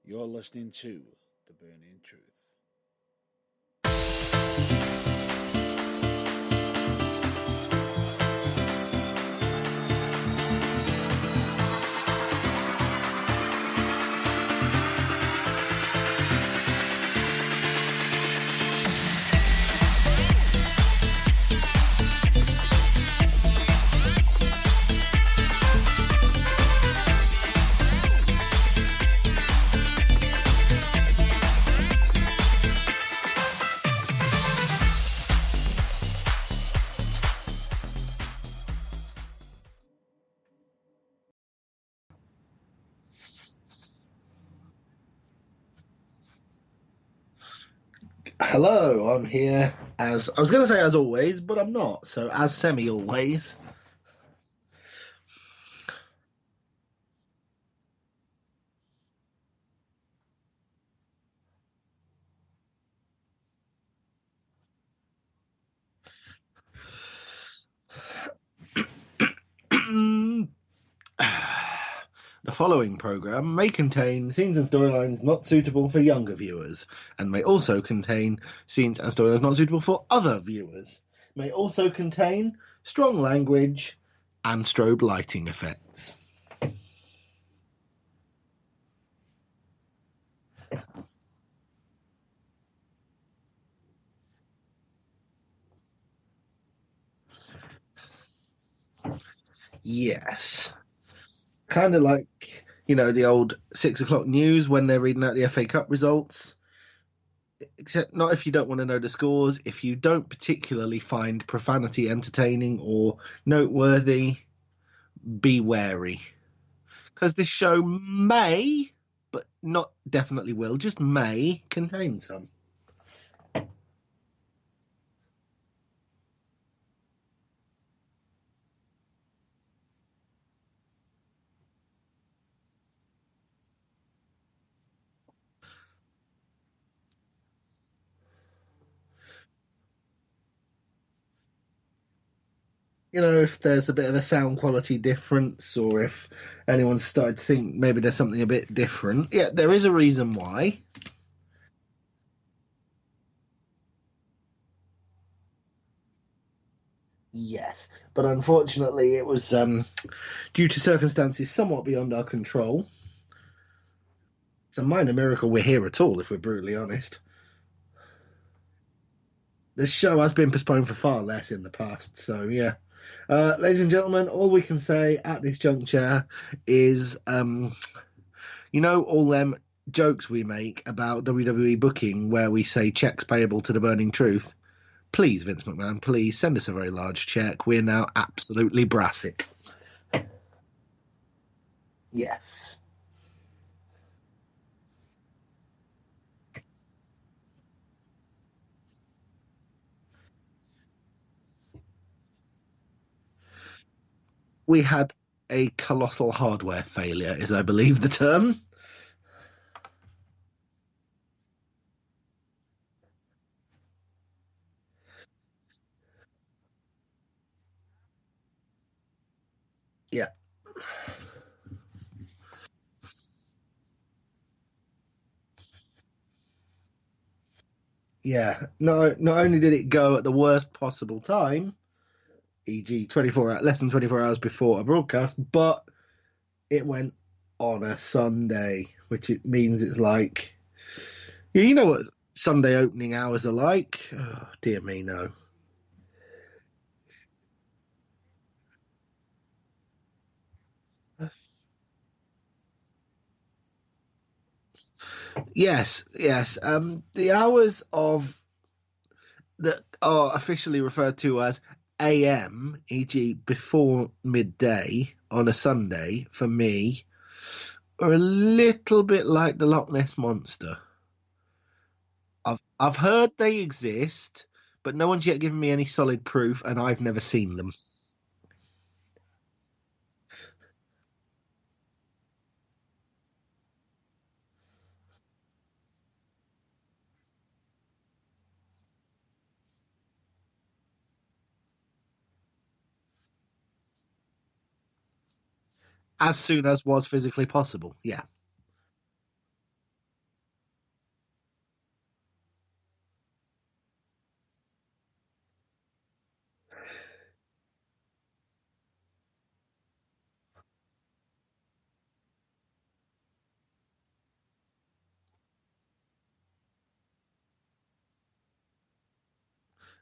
You're listening to The Burning Truth. Hello, I'm here as I was going to say as always, but I'm not. So as semi always. The following program may contain scenes and storylines not suitable for younger viewers, and may also contain scenes and storylines not suitable for other viewers. May also contain strong language and strobe lighting effects. Yes. Kind of like, the old 6 o'clock news when they're reading out the FA Cup results. Except not if you don't want to know the scores. If you don't particularly find profanity entertaining or noteworthy, be wary. Because this show may, but not definitely will, just may contain some. If there's a bit of a sound quality difference or if anyone's started to think maybe there's something a bit different. Yeah, there is a reason why. Yes, but unfortunately it was due to circumstances somewhat beyond our control. It's a minor miracle we're here at all, if we're brutally honest. The show has been postponed for far less in the past, so yeah. Ladies and gentlemen, all we can say at this juncture is, all them jokes we make about WWE booking where we say checks payable to the Burning Truth. Please, Vince McMahon, please send us a very large check. We're now absolutely brassic. Yes. We had a colossal hardware failure, is I believe the term. Yeah. Yeah. Not only did it go at the worst possible time, e.g., less than 24 hours before a broadcast, but it went on a Sunday, which it means it's like, you know what Sunday opening hours are like? Oh, dear me, no. Yes, yes. The hours of that are officially referred to as AM, e.g., before midday on a Sunday, for me, are a little bit like the Loch Ness monster. I've heard they exist, but no one's yet given me any solid proof, and I've never seen them. As soon as was physically possible. Yeah.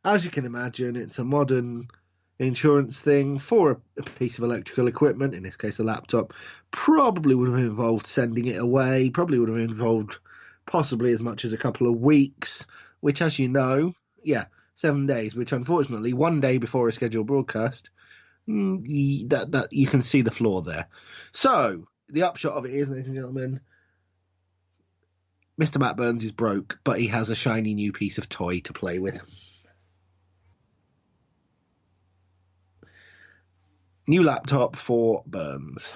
As you can imagine, it's a modern insurance thing for a piece of electrical equipment, in this case a laptop. Probably would have involved sending it away, probably would have involved possibly as much as a couple of weeks, which, as you know, 7 days, which unfortunately, one day before a scheduled broadcast, that you can see the flaw there. So the upshot of it is, ladies and gentlemen, Mr. Matt Burns is broke, but he has a shiny new piece of toy to play with. New laptop for Burns.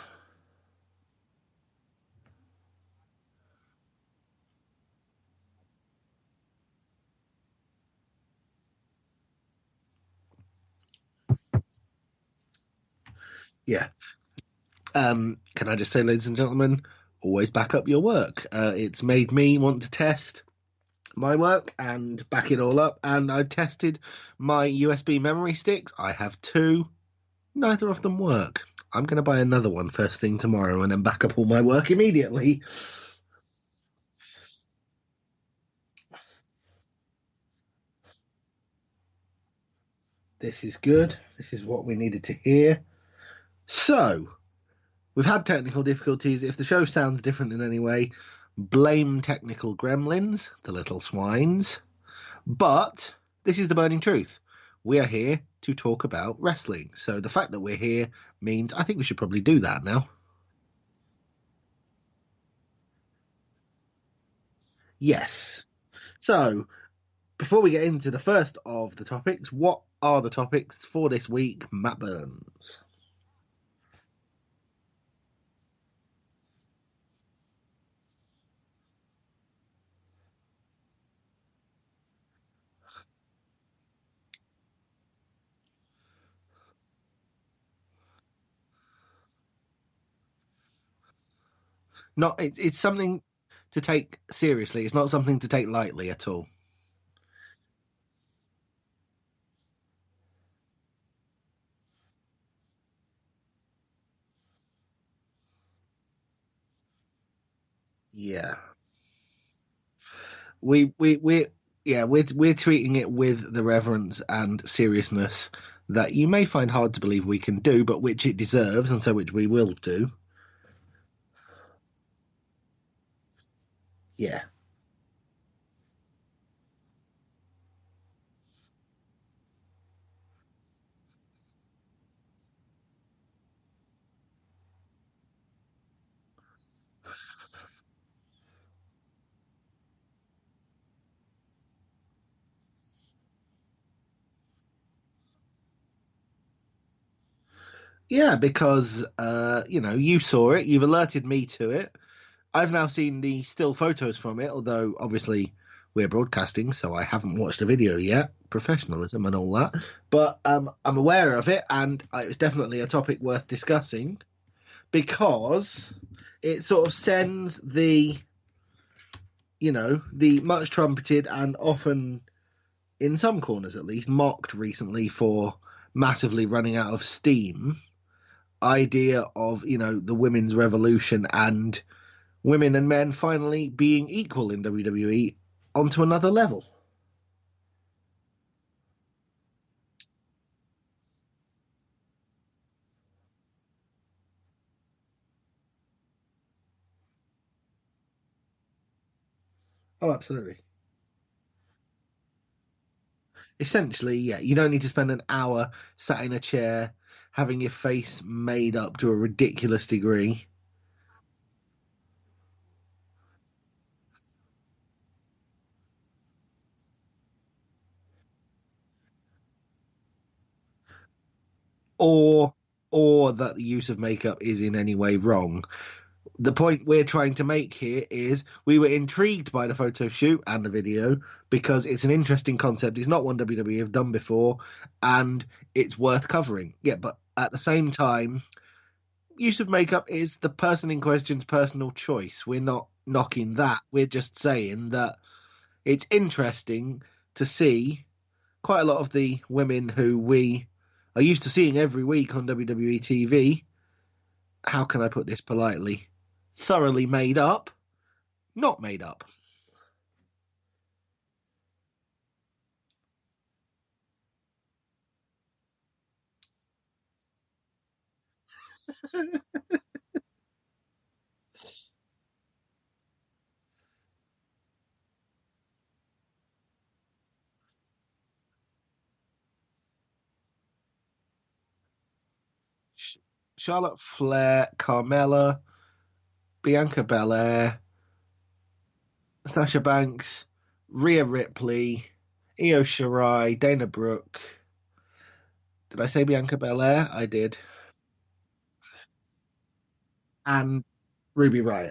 Yeah. Can I just say, ladies and gentlemen, always back up your work. It's made me want to test my work and back it all up. And I tested my USB memory sticks. I have two. Neither of them work. I'm going to buy another one first thing tomorrow and then back up all my work immediately. This is good. This is what we needed to hear. So, we've had technical difficulties. If the show sounds different in any way, blame technical gremlins, the little swines. But this is the burning truth. We are here to talk about wrestling. So the fact that we're here means I think we should probably do that now. Yes. So before we get into the first of the topics, what are the topics for this week, Matt Burns? Not it's something to take seriously. It's not something to take lightly at all. Yeah. We we're treating it with the reverence and seriousness that you may find hard to believe we can do, but which it deserves, and so which we will do. Yeah. Yeah, because you saw it, you've alerted me to it. I've now seen the still photos from it, although obviously we're broadcasting, so I haven't watched the video yet. Professionalism and all that. But I'm aware of it, and it's definitely a topic worth discussing because it sort of sends the much trumpeted and often, in some corners at least, mocked recently for massively running out of steam idea of the women's revolution and women and men finally being equal in WWE onto another level. Oh, absolutely. Essentially, yeah, you don't need to spend an hour sat in a chair having your face made up to a ridiculous degree. or or that the use of makeup is in any way wrong. The point we're trying to make here is we were intrigued by the photo shoot and the video because it's an interesting concept. It's not one WWE have done before, and it's worth covering. Yeah, but at the same time, use of makeup is the person in question's personal choice. We're not knocking that. We're just saying that it's interesting to see quite a lot of the women who we are used to seeing every week on WWE TV. How can I put this politely? Thoroughly made up, not made up. Charlotte Flair, Carmella, Bianca Belair, Sasha Banks, Rhea Ripley, Io Shirai, Dana Brooke. Did I say Bianca Belair? I did. And Ruby Riott.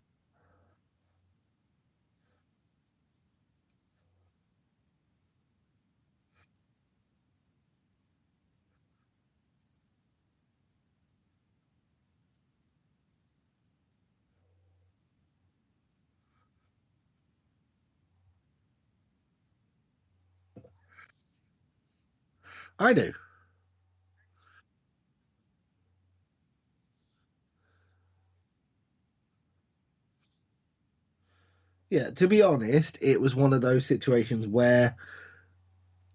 I do. Yeah, to be honest, it was one of those situations where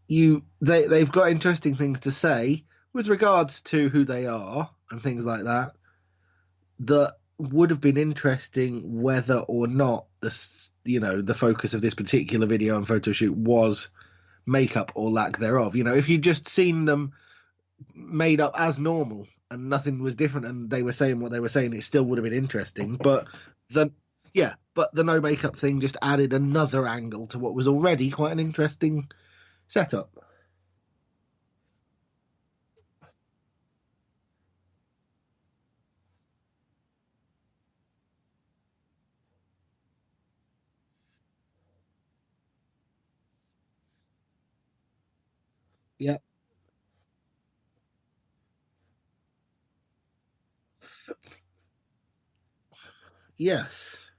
they've got interesting things to say with regards to who they are and things like that that would have been interesting whether or not the focus of this particular video and photo shoot was makeup or lack thereof. If you'd just seen them made up as normal and nothing was different and they were saying what they were saying, it still would have been interesting. But the the no makeup thing just added another angle to what was already quite an interesting setup. Yeah. Yes.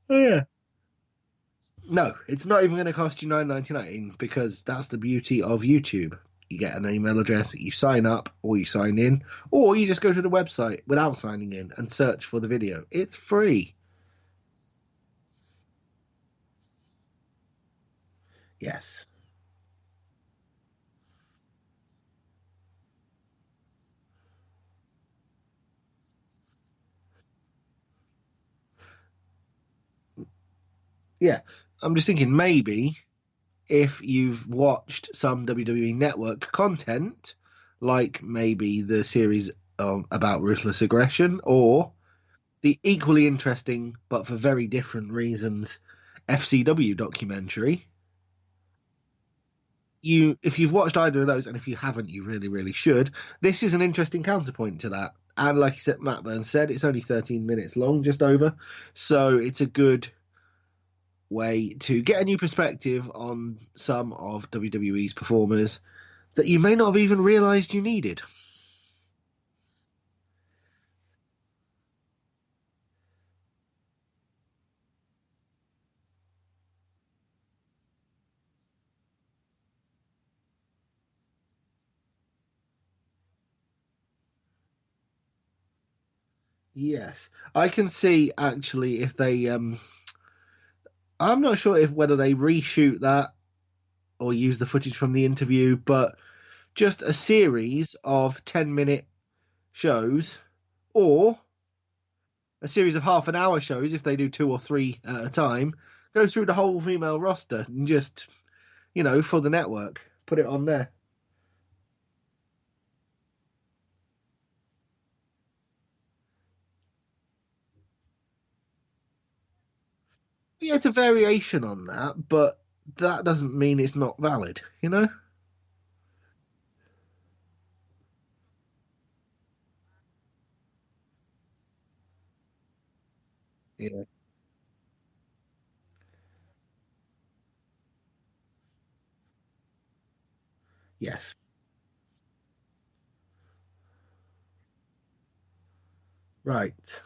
Oh, yeah. No, it's not even going to cost you 9.99 because that's the beauty of YouTube. You get an email address, you sign up or you sign in, or you just go to the website without signing in and search for the video. It's free. Yes. Yeah. I'm just thinking maybe if you've watched some WWE Network content, like maybe the series about ruthless aggression, or the equally interesting but for very different reasons FCW documentary. If you've watched either of those, and if you haven't, you really, really should. This is an interesting counterpoint to that. And like you said, Matt Burns said, it's only 13 minutes long, just over. So it's a good way to get a new perspective on some of WWE's performers that you may not have even realized you needed. Yes, I can see actually if they I'm not sure if whether they reshoot that or use the footage from the interview, but just a series of 10-minute shows or a series of half an hour shows if they do two or three at a time, go through the whole female roster and just, for the network, put it on there. Yeah, it's a variation on that, but that doesn't mean it's not valid? Yeah. Yes. Right.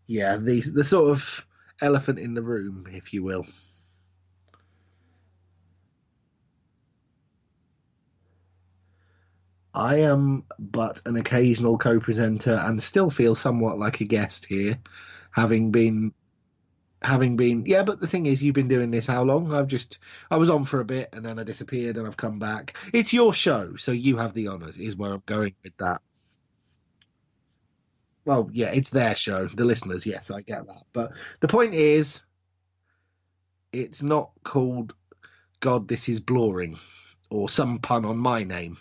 Yeah, the sort of elephant in the room, if you will. I am but an occasional co-presenter and still feel somewhat like a guest here, having been yeah, but the thing is you've been doing this how long? I was on for a bit and then I disappeared and I've come back. It's your show, so you have the honors, is where I'm going with that. Well, yeah, it's their show, the listeners, yes, I get that. But the point is, it's not called God, This Is Blurring or some pun on my name.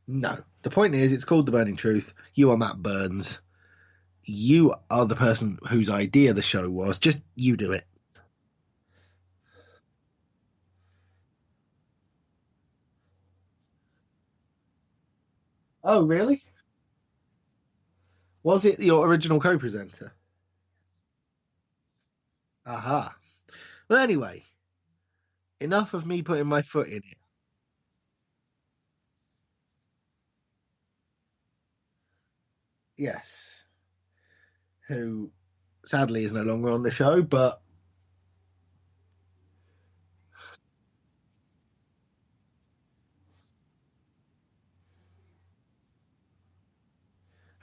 No. The point is, it's called The Burning Truth. You are Matt Burns. You are the person whose idea the show was. Just you do it. Oh, really? Was it your original co presenter? Aha. Well, anyway, enough of me putting my foot in it. Yes. Who sadly is no longer on the show, but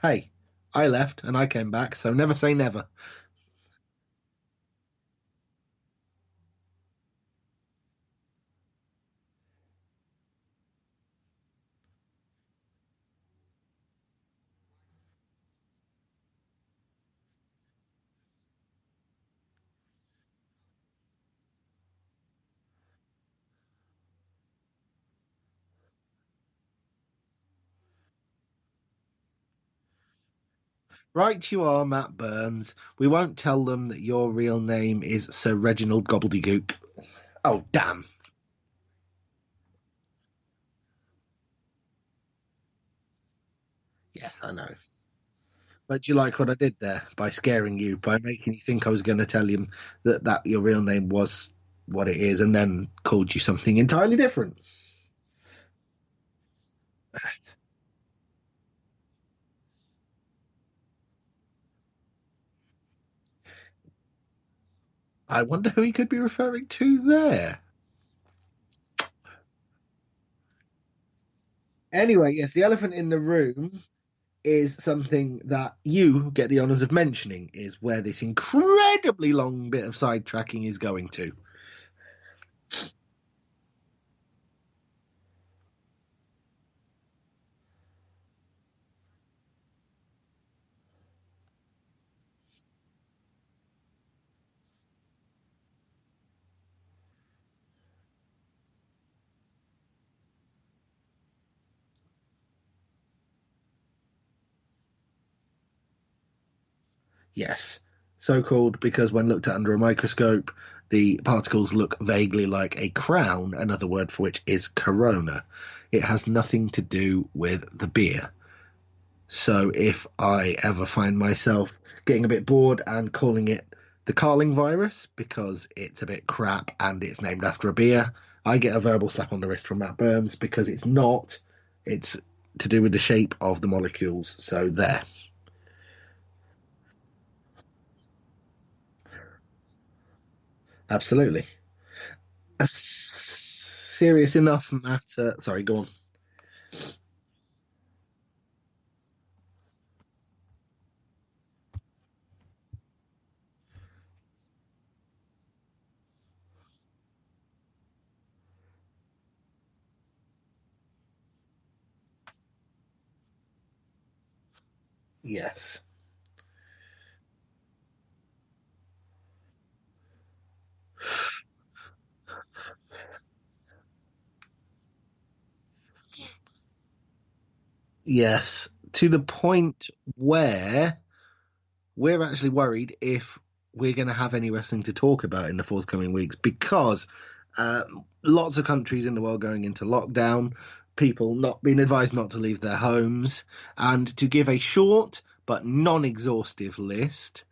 hey, I left and I came back, so never say never. Right, you are, Matt Burns. We won't tell them that your real name is Sir Reginald Gobbledygook. Oh, damn. Yes, I know. But do you like what I did there by scaring you, by making you think I was going to tell you that your real name was what it is, and then called you something entirely different? I wonder who he could be referring to there. Anyway, yes, the elephant in the room is something that you get the honours of mentioning, is where this incredibly long bit of sidetracking is going to. Yes, so called because when looked at under a microscope, the particles look vaguely like a crown, another word for which is corona. It has nothing to do with the beer. So if I ever find myself getting a bit bored and calling it the Carling virus because it's a bit crap and it's named after a beer, I get a verbal slap on the wrist from Matt Burns because it's not. It's to do with the shape of the molecules. So there. Absolutely. A serious enough matter. Sorry, go on. Yes. Yes. To the point where we're actually worried if we're going to have any wrestling to talk about in the forthcoming weeks because uh, lots of countries in the world going into lockdown, people not being advised not to leave their homes, and to give a short but non-exhaustive list,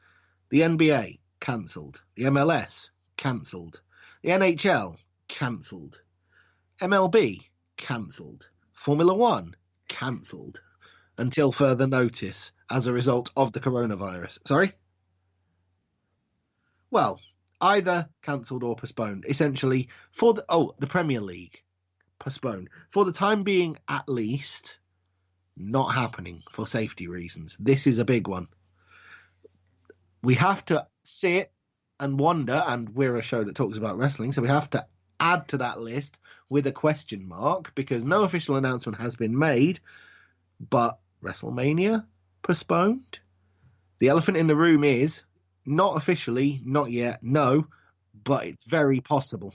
the NBA cancelled, the MLS cancelled, the NHL cancelled, MLB cancelled, Formula One cancelled, until further notice as a result of the coronavirus. Sorry? Well, either cancelled or postponed. Essentially, for the Premier League postponed for the time being, at least. Not happening for safety reasons. This is a big one. We have to sit and wonder, and we're a show that talks about wrestling, so we have to add to that list with a question mark because no official announcement has been made, but WrestleMania postponed. The elephant in the room is not officially, not yet, no, but it's very possible.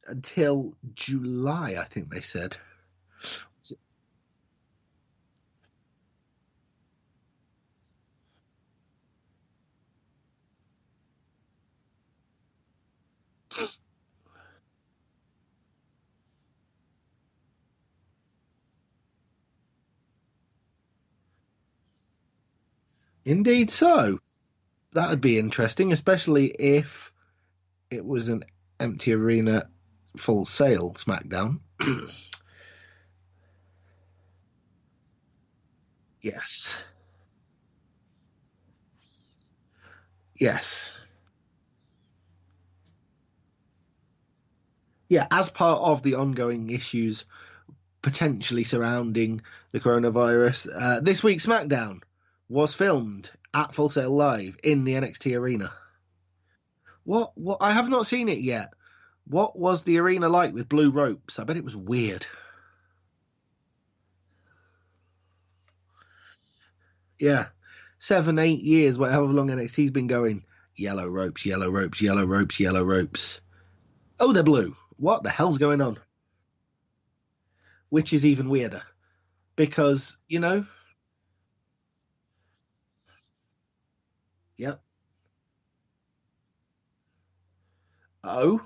Until July, I think they said. Indeed so. That would be interesting, especially if it was an empty arena, Full Sail SmackDown. Yes. Yes. Yeah, as part of the ongoing issues potentially surrounding the coronavirus, this week's SmackDown was filmed at Full Sail Live in the NXT arena. What? I have not seen it yet. What was the arena like with blue ropes? I bet it was weird. Yeah. 7, 8 years, whatever long NXT's been going. Yellow ropes, yellow ropes, yellow ropes, yellow ropes. Oh, they're blue. What the hell's going on? Which is even weirder. Because, yep. Oh.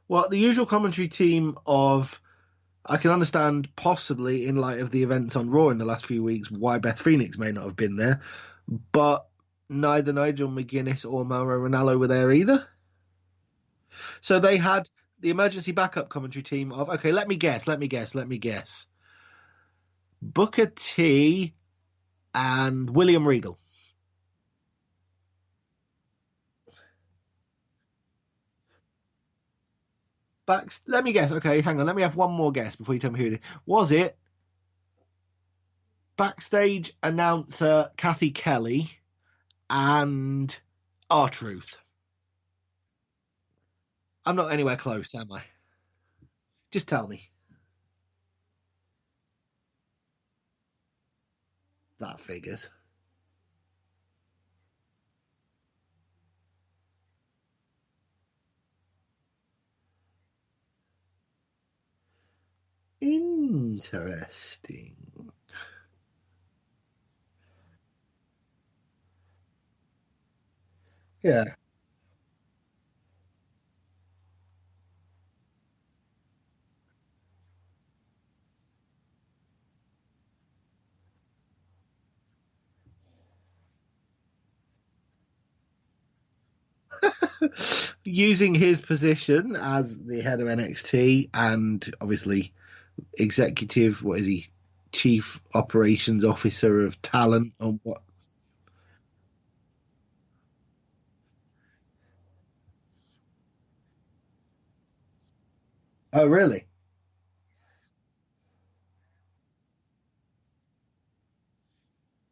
Well, the usual commentary team of I can understand possibly in light of the events on Raw in the last few weeks why Beth Phoenix may not have been there, but neither Nigel McGuinness or Mauro Ranallo were there either. So they had the emergency backup commentary team of okay, let me guess. Booker T and William Regal. Let me guess. Okay, hang on. Let me have one more guess before you tell me who it is. Was it backstage announcer Kathy Kelly and R-Truth? I'm not anywhere close, am I? Just tell me. That figures. Interesting. Yeah. Using his position as the head of NXT and obviously executive, what is he? Chief Operations Officer of Talent or what? Oh, really?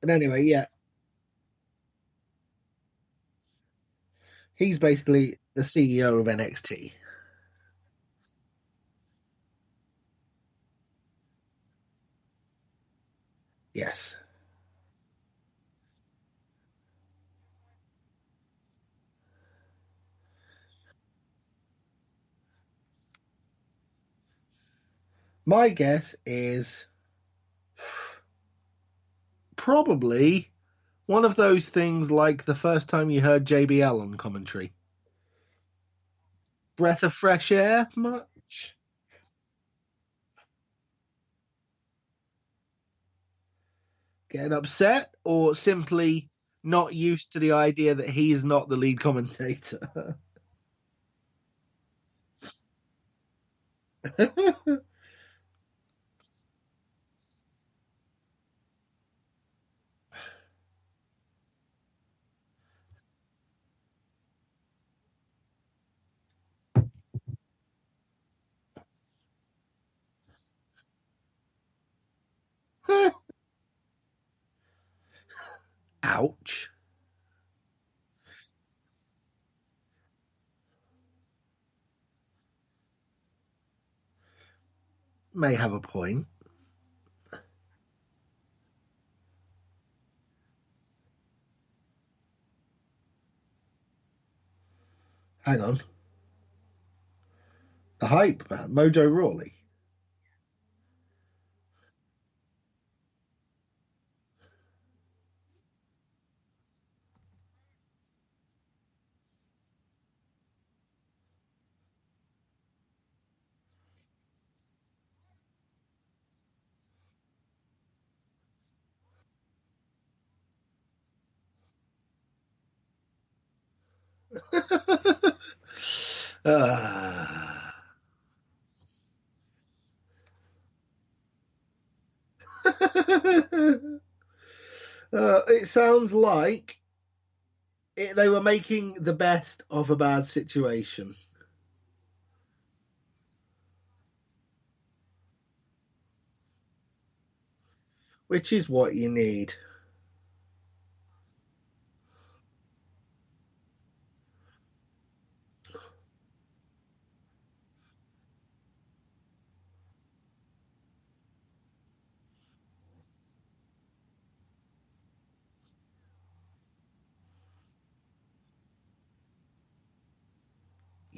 And anyway, yeah, he's basically the CEO of NXT. Yes. My guess is probably one of those things like the first time you heard JBL on commentary. Breath of fresh air, much? Getting upset, or simply not used to the idea that he's not the lead commentator? Ouch. May have a point. Hang on. The hype man, Mojo Rawley. Ah. It sounds like they were making the best of a bad situation, which is what you need.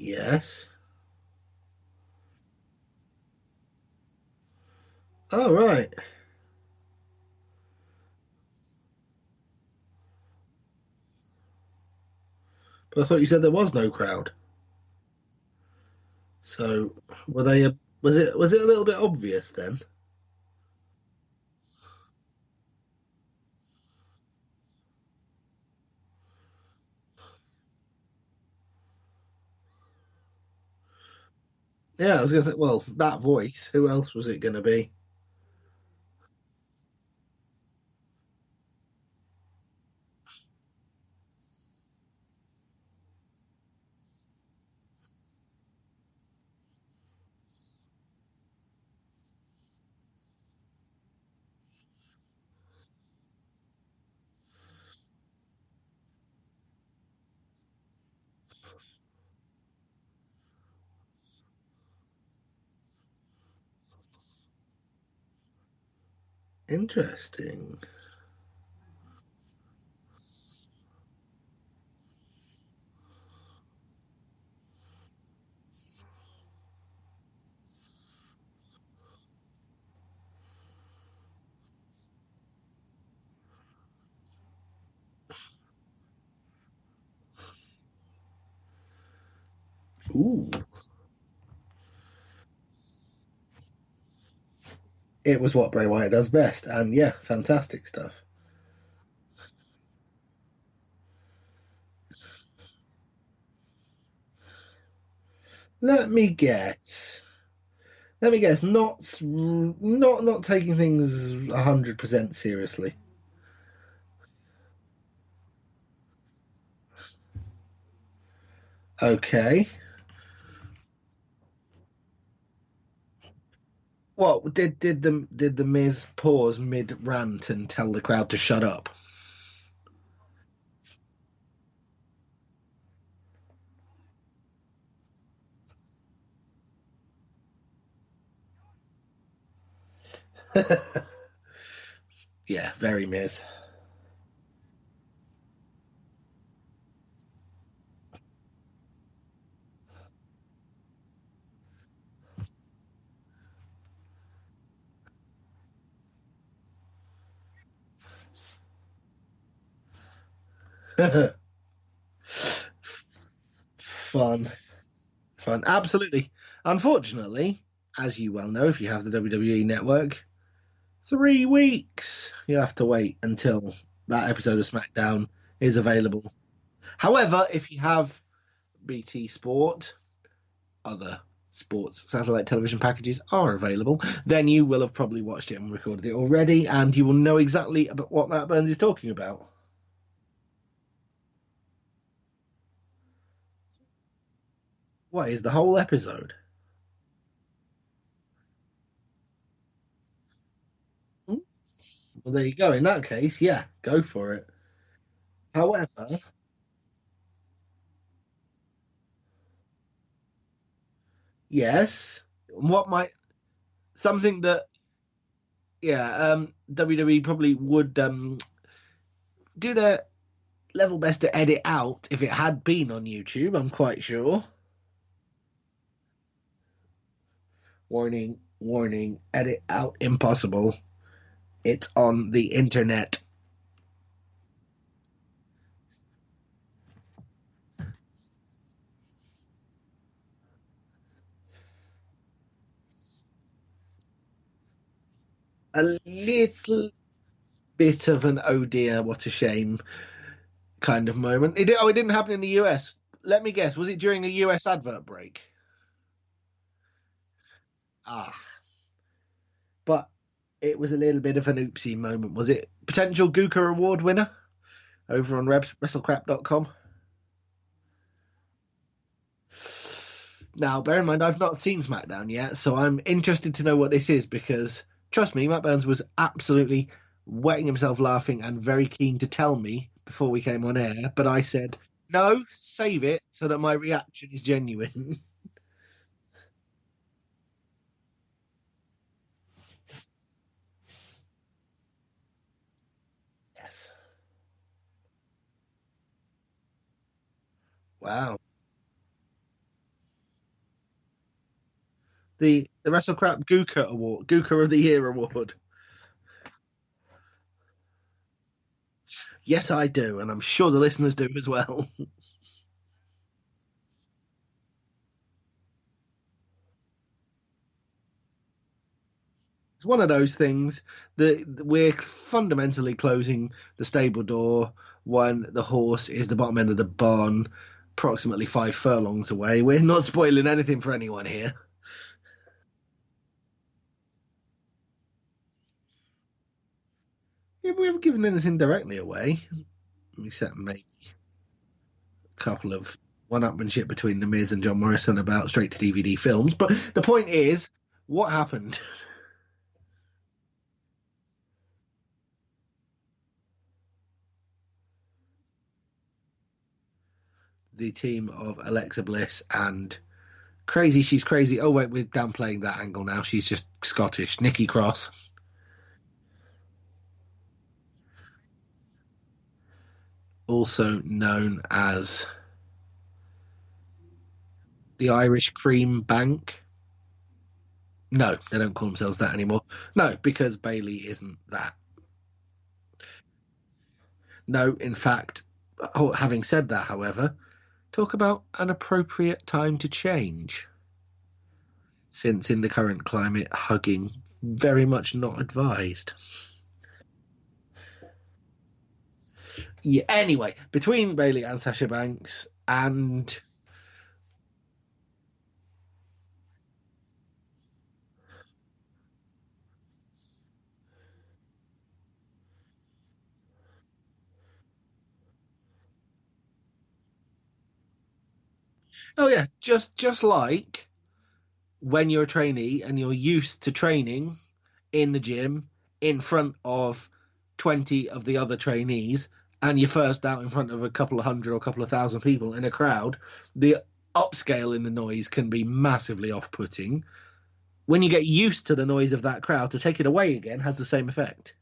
Yes. Oh, right. But I thought you said there was no crowd. So were they? Was it a little bit obvious then? Yeah, I was going to say. Well, that voice. Who else was it going to be? Interesting. Ooh, it was what Bray Wyatt does best, and yeah, fantastic stuff. Let me guess. Let me guess. Not taking things 100% seriously. Okay. What did the Miz pause mid rant and tell the crowd to shut up? Yeah, very Miz. Fun, fun, absolutely. Unfortunately, as you well know, if you have the WWE Network, 3 weeks you have to wait until that episode of SmackDown is available. However, if you have BT Sport, other sports satellite television packages are available, then you will have probably watched it and recorded it already, and you will know exactly about what Matt Burns is talking about. What is the whole episode? Hmm? Well, there you go. In that case, yeah, go for it. However, yes, what might something that yeah, WWE probably would do their level best to edit out if it had been on YouTube. I'm quite sure. Warning, warning, edit out impossible. It's on the internet. A little bit of an oh dear, what a shame kind of moment. It didn't happen in the US. Let me guess, was it during a US advert break? Ah, but it was a little bit of an oopsie moment. Was it potential Gooker Award winner over on WrestleCrap.com? Now, bear in mind, I've not seen SmackDown yet, so I'm interested to know what this is because, trust me, Matt Burns was absolutely wetting himself laughing and very keen to tell me before we came on air. But I said, no, save it so that my reaction is genuine. Yes. Wow. The WrestleCrap Gooker Award, Gooker of the Year Award. Yes, I do, and I'm sure the listeners do as well. It's one of those things that we're fundamentally closing the stable door when the horse is the bottom end of the barn, approximately 5 furlongs away. We're not spoiling anything for anyone here. If we haven't given anything directly away, except maybe a couple of one-upmanship between The Miz and John Morrison about straight-to-DVD films. But the point is, what happened? The team of Alexa Bliss and Crazy, she's crazy. Oh, wait, we're downplaying that angle now. She's just Scottish. Nikki Cross, also known as the Irish Cream Bank. No, they don't call themselves that anymore. No, because Bailey isn't that. No, in fact, oh, having said that, however, talk about an appropriate time to change. Since in the current climate, hugging very much not advised. Yeah. Anyway, between Bailey and Sasha Banks, and oh yeah, just like when you're a trainee and you're used to training in the gym in front of 20 of the other trainees and you're first out in front of a couple of hundred or a couple of thousand people in a crowd, the upscale in the noise can be massively off putting. When you get used to the noise of that crowd, to take it away again has the same effect.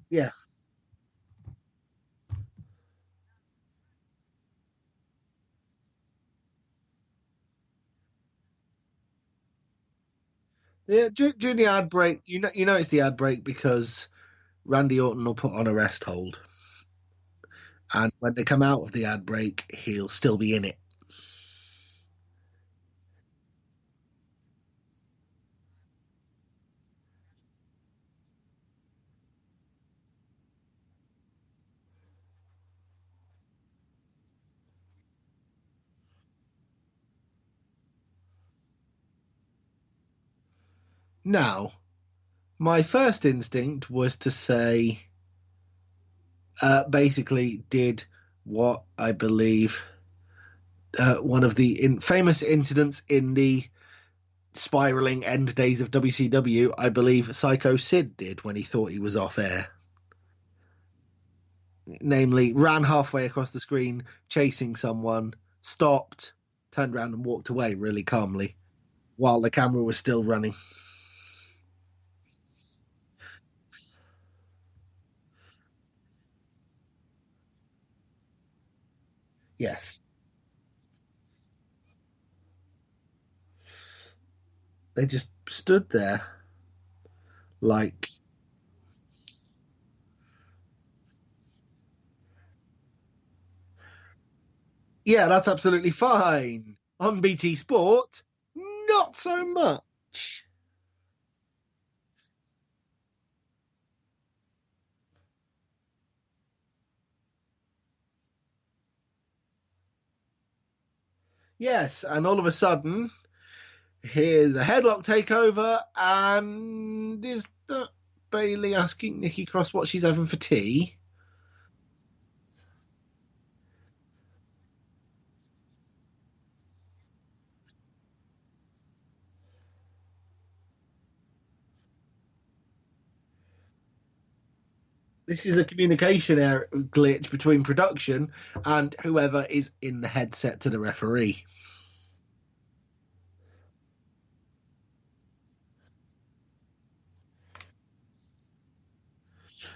Yeah. Yeah, during the ad break, you notice the ad break because Randy Orton will put on a rest hold, and when they come out of the ad break, he'll still be in it. Now, my first instinct was to say, basically, did what I believe one of the famous incidents in the spiraling end days of WCW, I believe Psycho Sid did when he thought he was off air. Namely, ran halfway across the screen, chasing someone, stopped, turned around and walked away really calmly while the camera was still running. Yes. They just stood there like, yeah, that's absolutely fine. On BT Sport, not so much. Yes, and all of a sudden, here's a headlock takeover, and is that Bailey asking Nikki Cross what she's having for tea? This is a communication glitch between production and whoever is in the headset to the referee.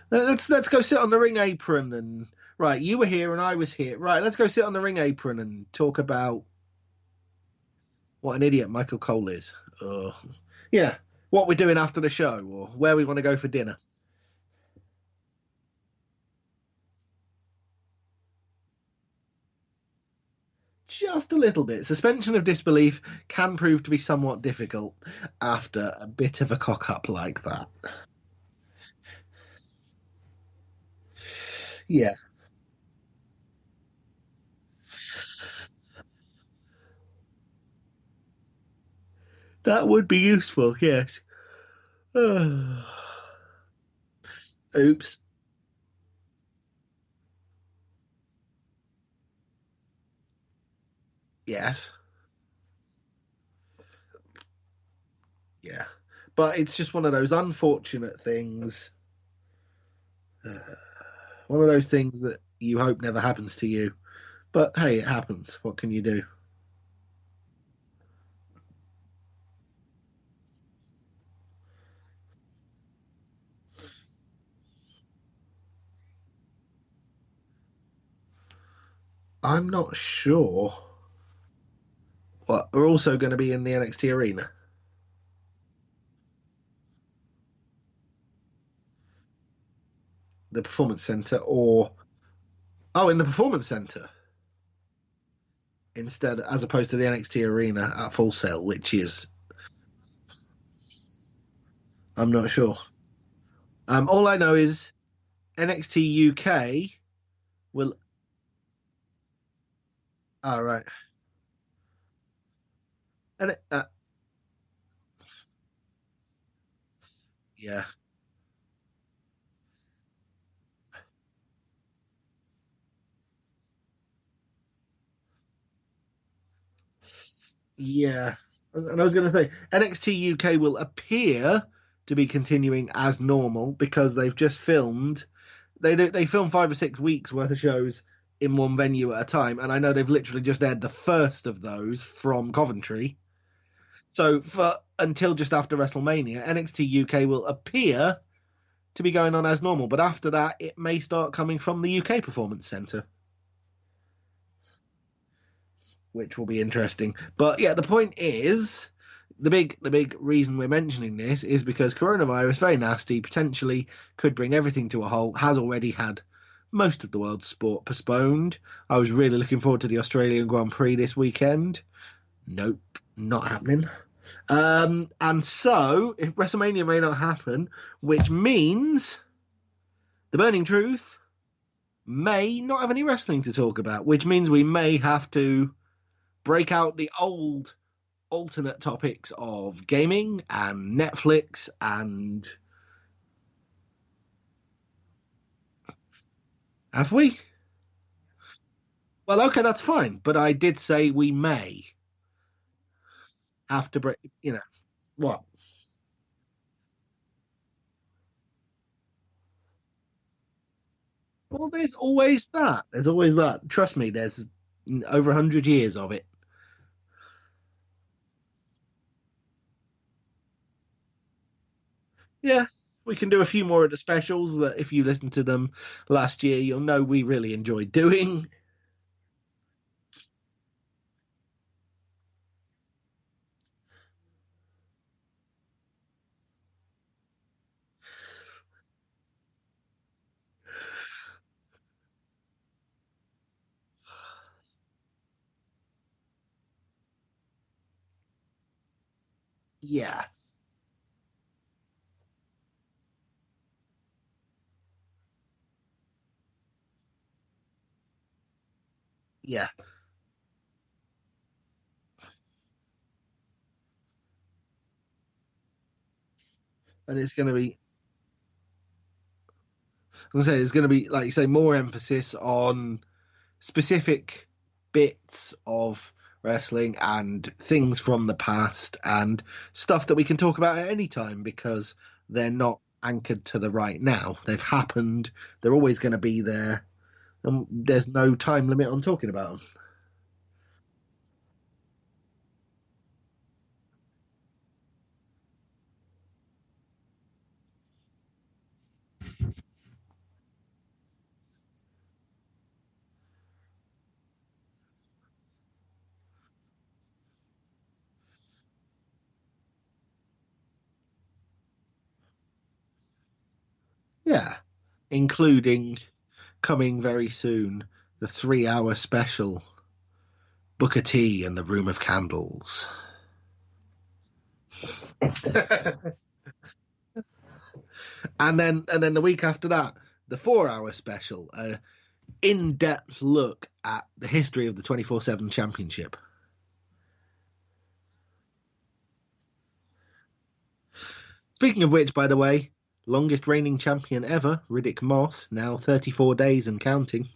Let's go sit on the ring apron and right. You were here and I was here. Right, let's go sit on the ring apron and talk about what an idiot Michael Cole is. Yeah, what we're doing after the show or where we want to go for dinner. Just a little bit. Suspension of disbelief can prove to be somewhat difficult after a bit of a cock up like that. Yeah, that would be useful, yes. Oops. Yes. Yeah. But it's just one of those unfortunate things. Uh, one of those things that you hope never happens to you. But hey, it happens. What can you do? I'm not sure. But we're also going to be in the NXT arena, the Performance Center, or in the Performance Center instead, as opposed to the NXT arena at Full Sail, which is I'm not sure. All I know is NXT UK will. All right, and yeah, yeah. And I was going to say NXT UK will appear to be continuing as normal because they've just filmed. They film 5 or 6 weeks worth of shows in one venue at a time, and I know they've literally just aired the first of those from Coventry. So for until just after WrestleMania, NXT UK will appear to be going on as normal, but after that, it may start coming from the UK Performance Centre, which will be interesting. But yeah, the point is, the big reason we're mentioning this is because coronavirus, very nasty, potentially could bring everything to a halt. Has already had most of the world's sport postponed. I was really looking forward to the Australian Grand Prix this weekend. Nope, not happening. And so, if WrestleMania may not happen, which means the Burning Truth may not have any wrestling to talk about, which means we may have to break out the old alternate topics of gaming and Netflix and... Have we? Well, okay, that's fine. But I did say we may have to break, what? Well, there's always that. There's always that. Trust me, there's over 100 years of it. Yeah, we can do a few more of the specials that if you listened to them last year, you'll know we really enjoyed doing. Yeah, yeah. And it's going to be, I'm going to say, it's going to be, like you say, more emphasis on specific bits of wrestling and things from the past and stuff that we can talk about at any time because they're not anchored to the right now. They've happened. They're always going to be there. And there's no time limit on talking about them. Yeah, including coming very soon, the 3 hour special, Booker T and the Room of Candles. And then the week after that, the 4 hour special, in-depth look at the history of the 24/7 championship. Speaking of which, by the way, longest reigning champion ever, Riddick Moss, now 34 days and counting.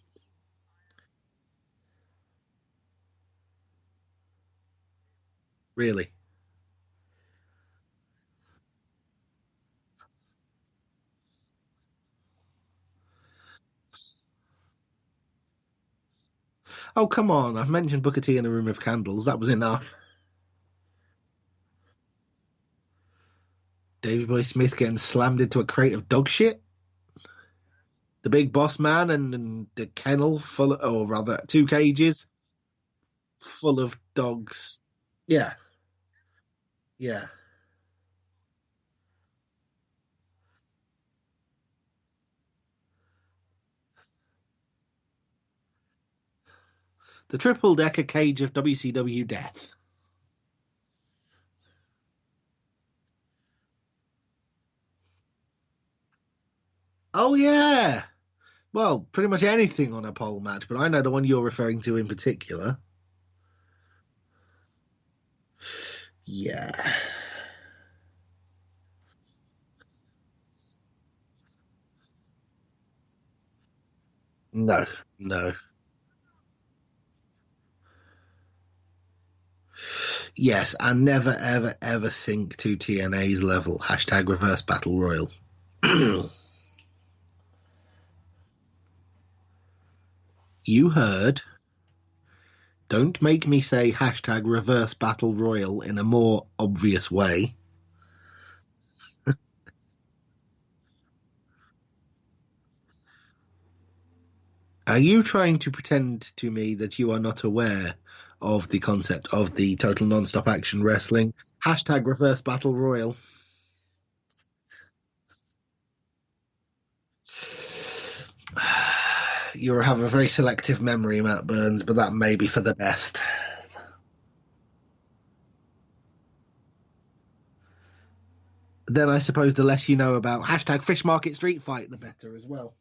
Really. Oh, come on. I've mentioned Booker T in a Room of Candles. That was enough. Davey Boy Smith getting slammed into a crate of dog shit. The big boss man and the kennel full of, or rather, two cages full of dogs. Yeah, yeah. The triple decker cage of WCW death. Oh, yeah. Well, pretty much anything on a pole match, but I know the one you're referring to in particular. Yeah. No, no. Yes, and never, ever, ever sink to TNA's level. Hashtag reverse battle royal. You heard. Don't make me say hashtag reverse battle royal in a more obvious way. Are you trying to pretend to me that you are not aware of the concept of the total non-stop action wrestling? Hashtag reverse battle royal. You have a very selective memory, Matt Burns, but that may be for the best. Then I suppose the less you know about hashtag fish market street fight, the better as well.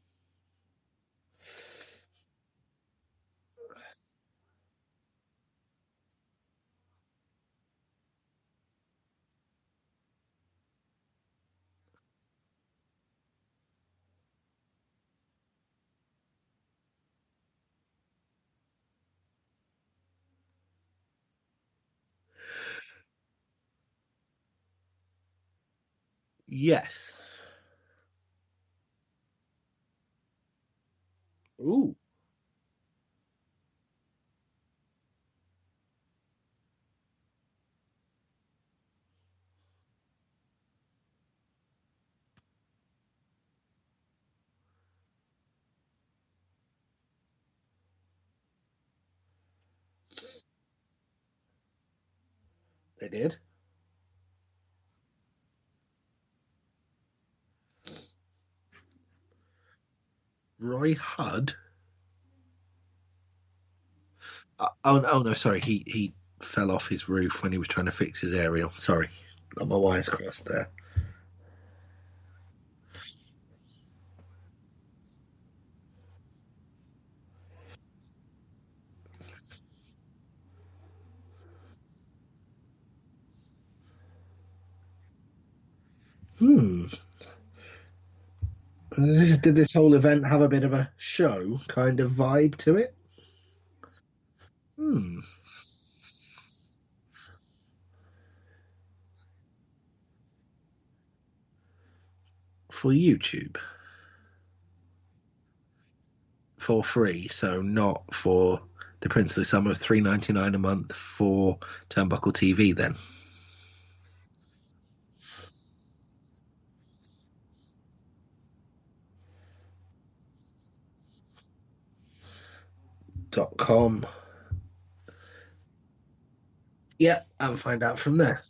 Yes. Ooh, they did. Roy Hudd. Oh no, sorry. He fell off his roof when he was trying to fix his aerial. Sorry, got my wires crossed there. Hmm. Did this whole event have a bit of a show kind of vibe to it? Hmm. For YouTube, for free, so not for the princely sum of $3.99 a month for Turnbuckle TV. Then .com. Yeah, and find out from there.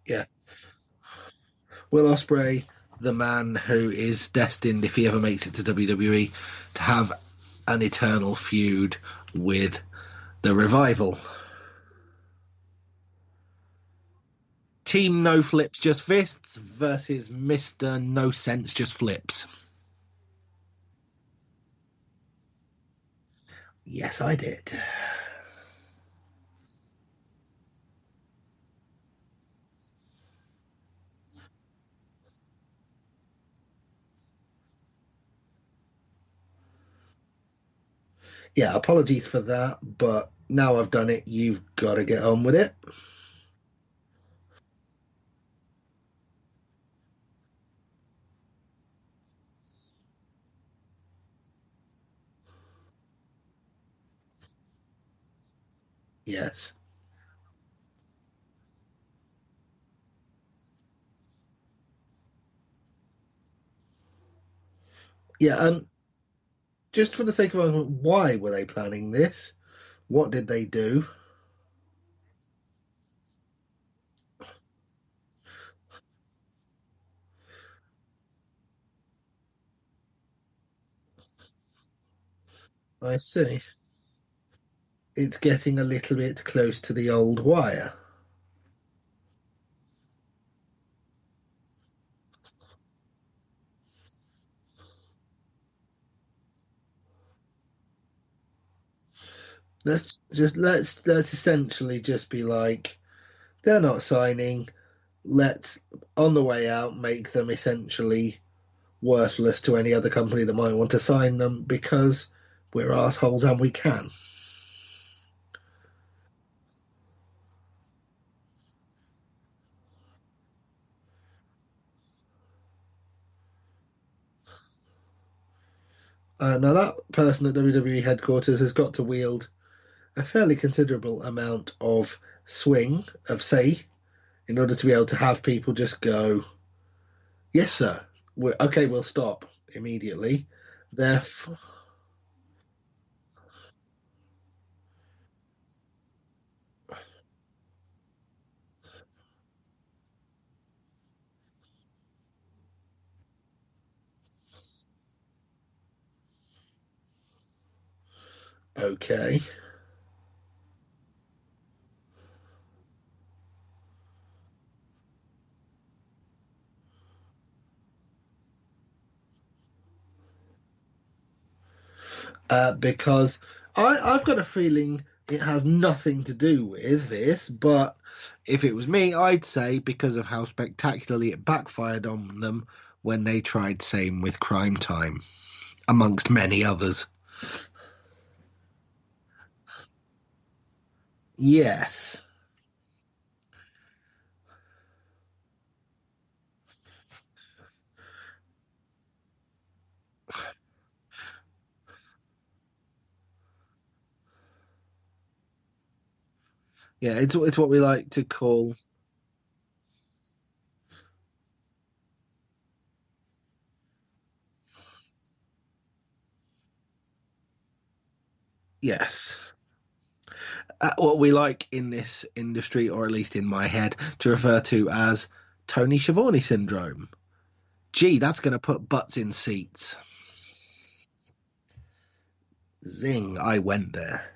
Yeah, Will Ospreay, the man who is destined, if he ever makes it to WWE, to have an eternal feud with the Revival. Team No Flips Just Fists versus Mr. No Sense Just Flips. Yes, I did. Yeah, apologies for that, but now I've done it, you've got to get on with it. Yes. Yeah, just for the sake of argument, why were they planning this? What did they do? I see. It's getting a little bit close to the old wire. Let's essentially just be like, they're not signing. Let's on the way out make them essentially worthless to any other company that might want to sign them because we're assholes and we can. Now that person at WWE headquarters has got to wield a fairly considerable amount of swing of say in order to be able to have people just go, yes, sir. Okay, we'll stop immediately. Therefore, okay. Because I've got a feeling it has nothing to do with this, but if it was me, I'd say because of how spectacularly it backfired on them when they tried same with Crime Time. amongst many others. Yes. Yeah, it's what we like to call. Yes. What we like in this industry, or at least in my head, to refer to as Tony Schiavone syndrome. Gee, that's going to put butts in seats. Zing, I went there.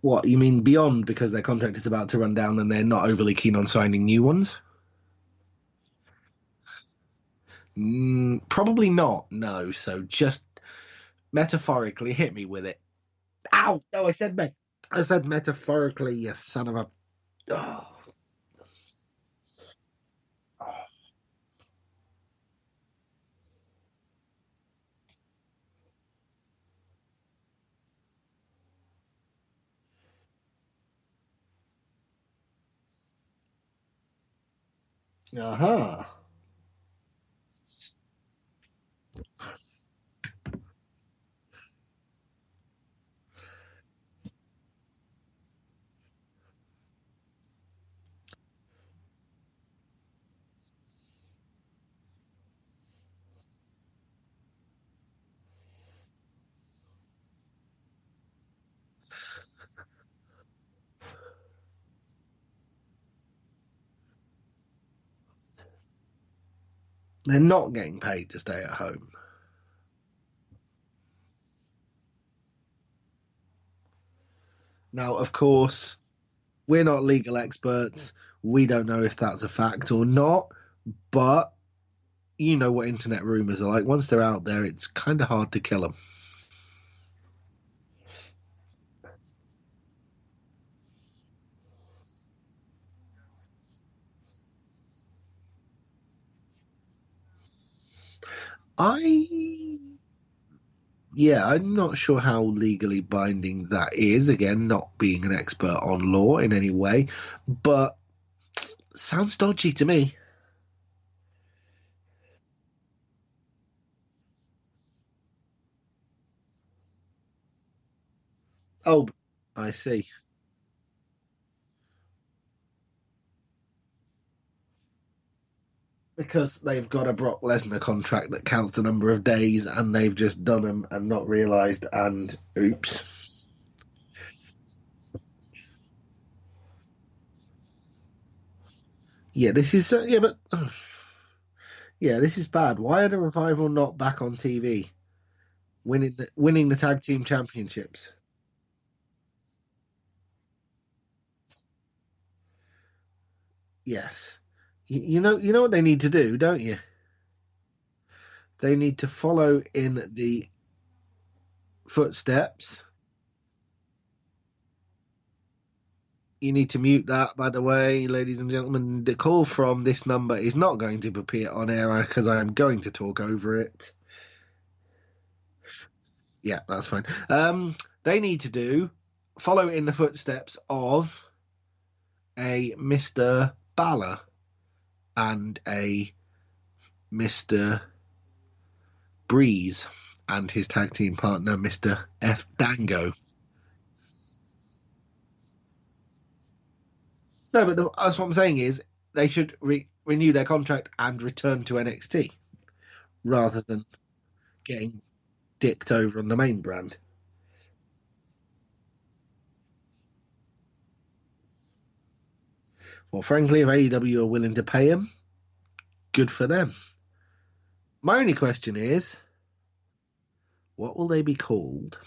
What, you mean beyond because their contract is about to run down and they're not overly keen on signing new ones? Probably not, no. So just metaphorically hit me with it. Ow! No, I said metaphorically, you son of a. Oh. Uh-huh. They're not getting paid to stay at home. Now, of course, we're not legal experts. We don't know if that's a fact or not, but you know what internet rumors are like. Once they're out there, it's kind of hard to kill them. I Yeah, I'm not sure how legally binding that is. Again, not being an expert on law in any way, but sounds dodgy to me. Oh, I see. Because they've got a Brock Lesnar contract that counts the number of days, and they've just done them and not realised, and oops. Yeah, this is yeah, but yeah, this is bad. Why are the revival not back on TV, winning the tag team championships? Yes, you know what they need to do, don't you? They need to follow in the footsteps. You need to mute that, by the way, ladies and gentlemen. The call from this number is not going to appear on air because I am going to talk over it. Yeah, that's fine. They need to follow in the footsteps of a Mr. Balor and a Mr. Breeze and his tag team partner, Mr. F. Dango. No, but that's what I'm saying is they should renew their contract and return to NXT rather than getting dicked over on the main brand. Well, frankly, if AEW are willing to pay him, good for them. My only question is, what will they be called?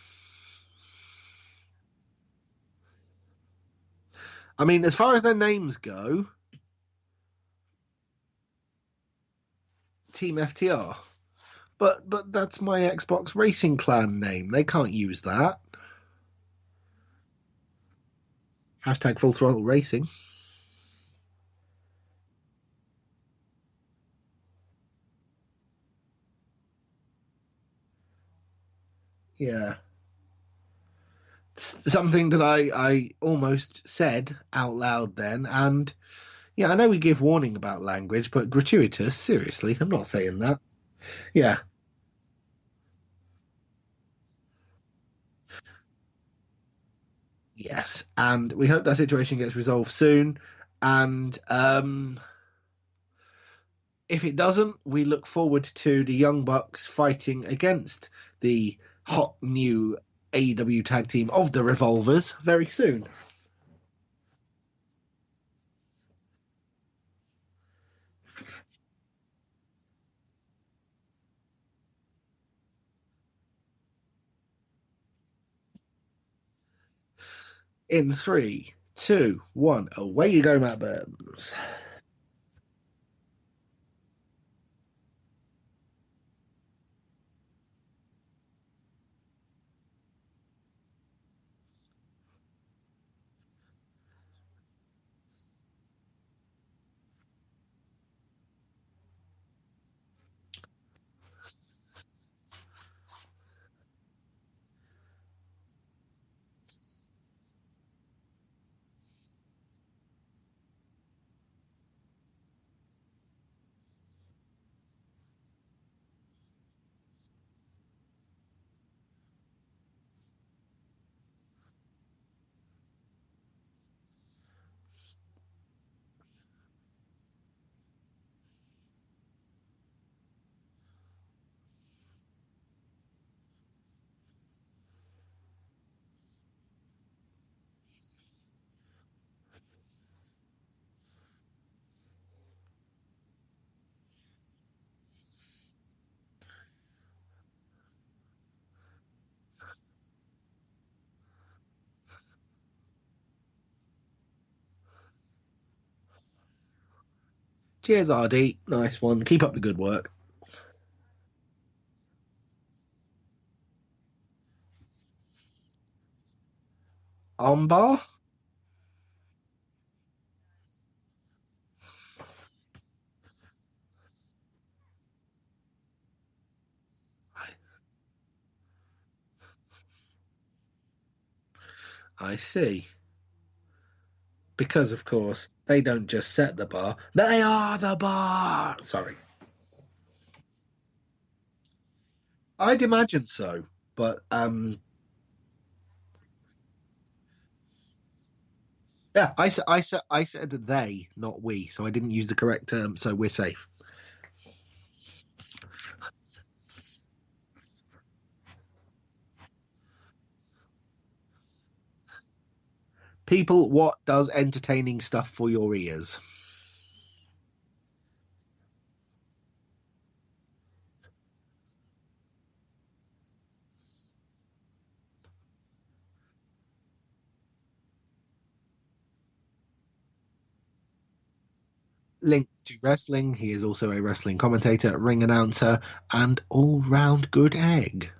I mean, as far as their names go, Team FTR. But that's my Xbox Racing Clan name. They can't use that. Hashtag Full Throttle Racing. Yeah. It's something that I almost said out loud then. And yeah, I know we give warning about language, but gratuitous, seriously, I'm not saying that. Yeah. Yes. And we hope that situation gets resolved soon. And if it doesn't, we look forward to the Young Bucks fighting against the hot new AEW tag team of the Revolvers very soon. In three, two, one, away you go, Matt Burns. Cheers, RD. Nice one. Keep up the good work. Armbar? I see. Because, of course, they don't just set the bar, they are the bar. Sorry. I'd imagine so. But, yeah, I said they, not we. So I didn't use the correct term. So we're safe. People, what does entertaining stuff for your ears? Linked to wrestling, he is also a wrestling commentator, ring announcer, and all round good egg.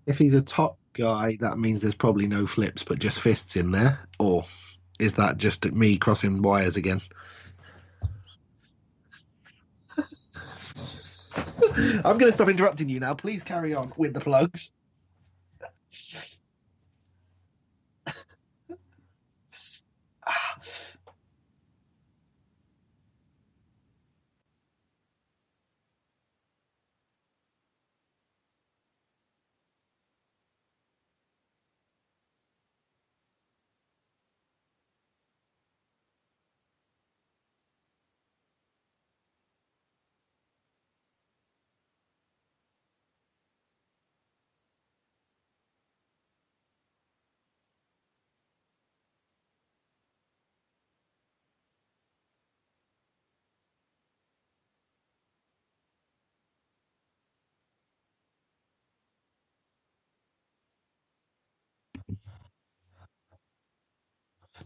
If he's a top guy, that means there's probably no flips, but just fists in there. Or is that just me crossing wires again? I'm going to stop interrupting you now. Please carry on with the plugs.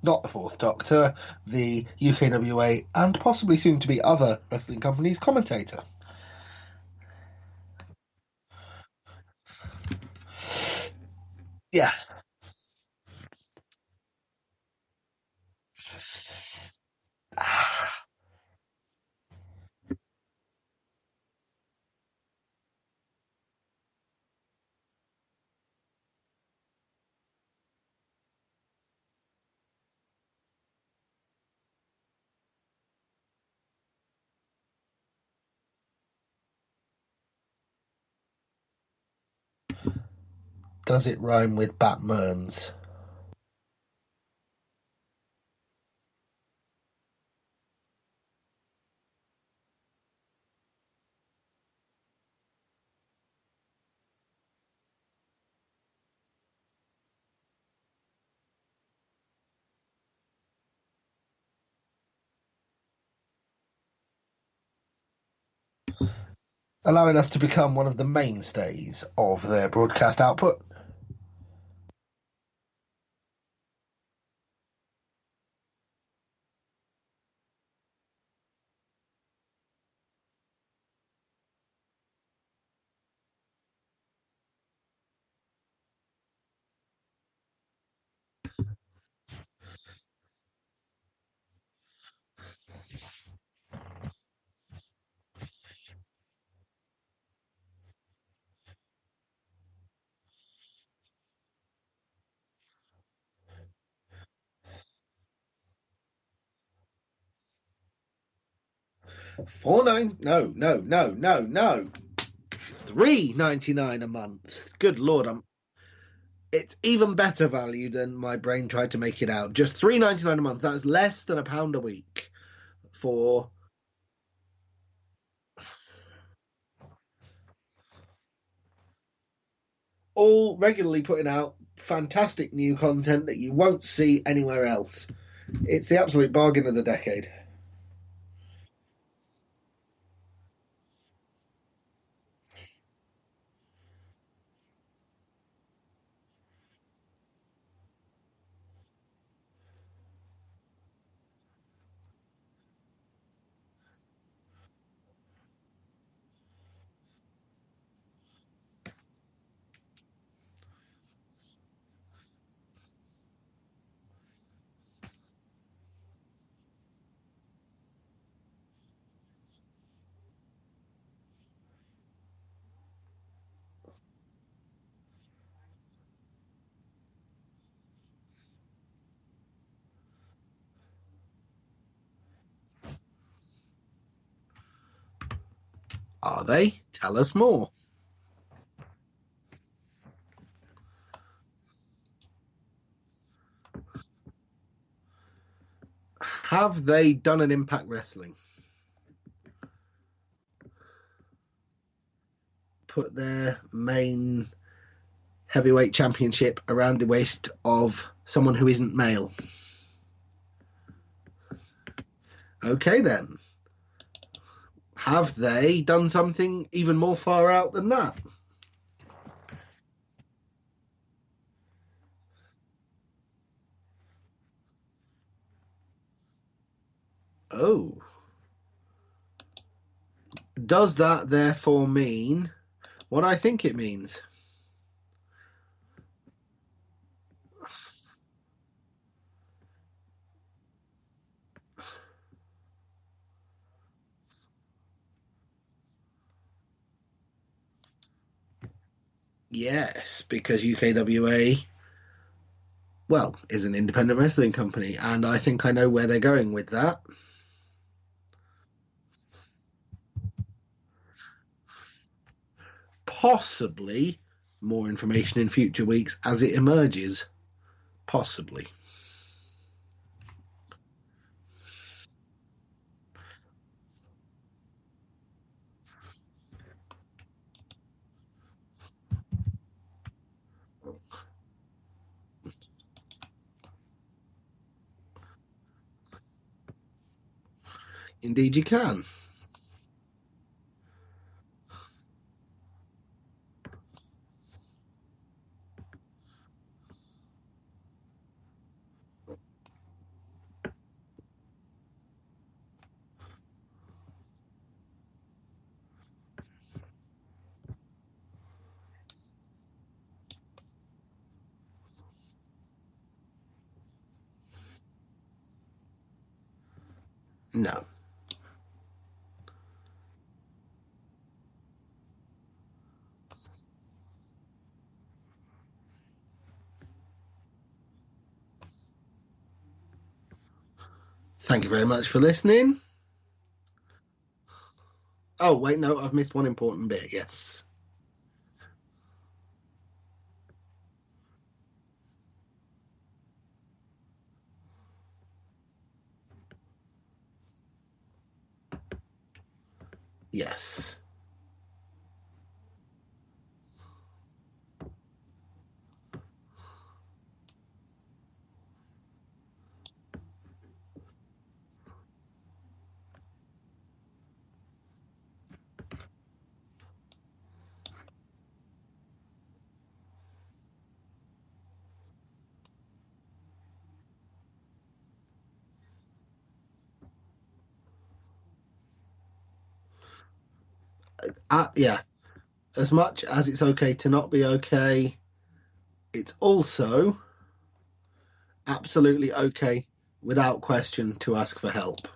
Not the Fourth Doctor, the UKWA, and possibly soon to be other wrestling companies' commentator. Yeah, Does it rhyme with Batmans? Allowing us to become one of the mainstays of their broadcast output. No. $3.99 a month. Good Lord, it's even better value than my brain tried to make it out. Just $3.99 a month. That's less than £1 a week for all regularly putting out fantastic new content that you won't see anywhere else. It's the absolute bargain of the decade. Are they? Tell us more. Have they done an Impact Wrestling? Put their main heavyweight championship around the waist of someone who isn't male? Okay, then. Have they done something even more far out than that? Oh. Does that therefore mean what I think it means? Yes, because UKWA, well, is an independent wrestling company, and I think I know where they're going with that. Possibly more information in future weeks as it emerges. Possibly. Indeed, you can. No. Thank you very much for listening. Oh, wait, no, I've missed one important bit. Yes. Yes. Yeah. As much as it's okay to not be okay, it's also absolutely okay, without question, to ask for help.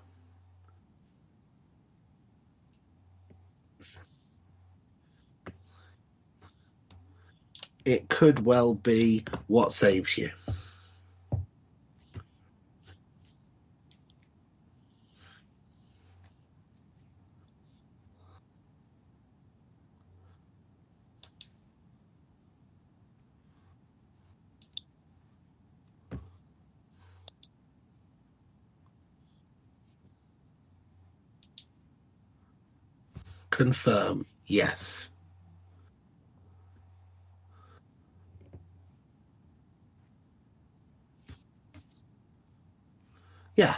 It could well be what saves you. Confirm. Yes. Yeah.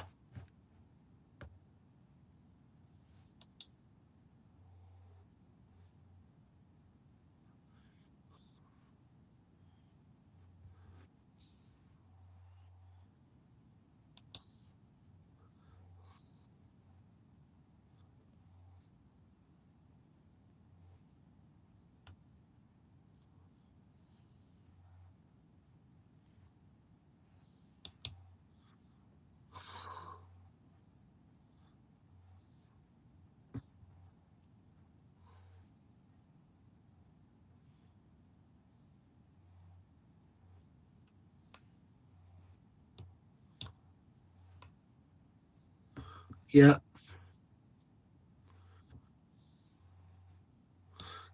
Yeah.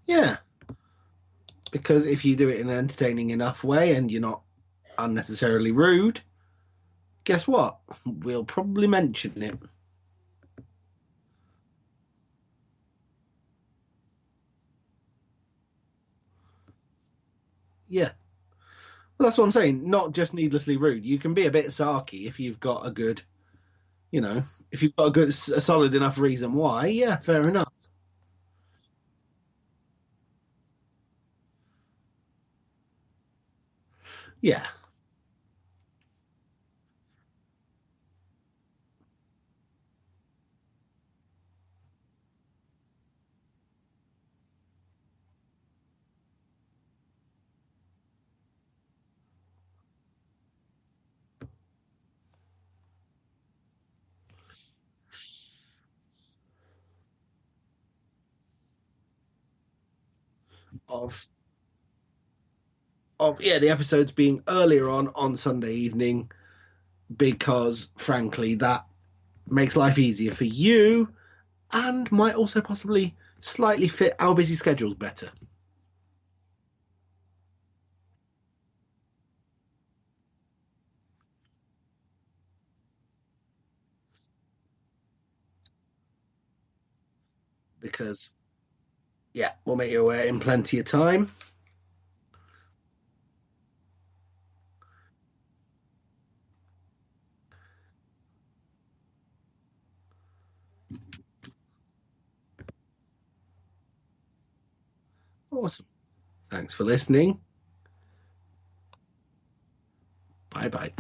Yeah. Because if you do it in an entertaining enough way and you're not unnecessarily rude, guess what? We'll probably mention it. Yeah. Well, that's what I'm saying. Not just needlessly rude. You can be a bit sarky if you've got a good, you know, if you've got a solid enough reason why. Yeah, fair enough. Yeah. Of yeah, the episodes being earlier on Sunday evening because, frankly, that makes life easier for you and might also possibly slightly fit our busy schedules better. Because, yeah, we'll make you aware in plenty of time. Awesome. Thanks for listening. Bye bye.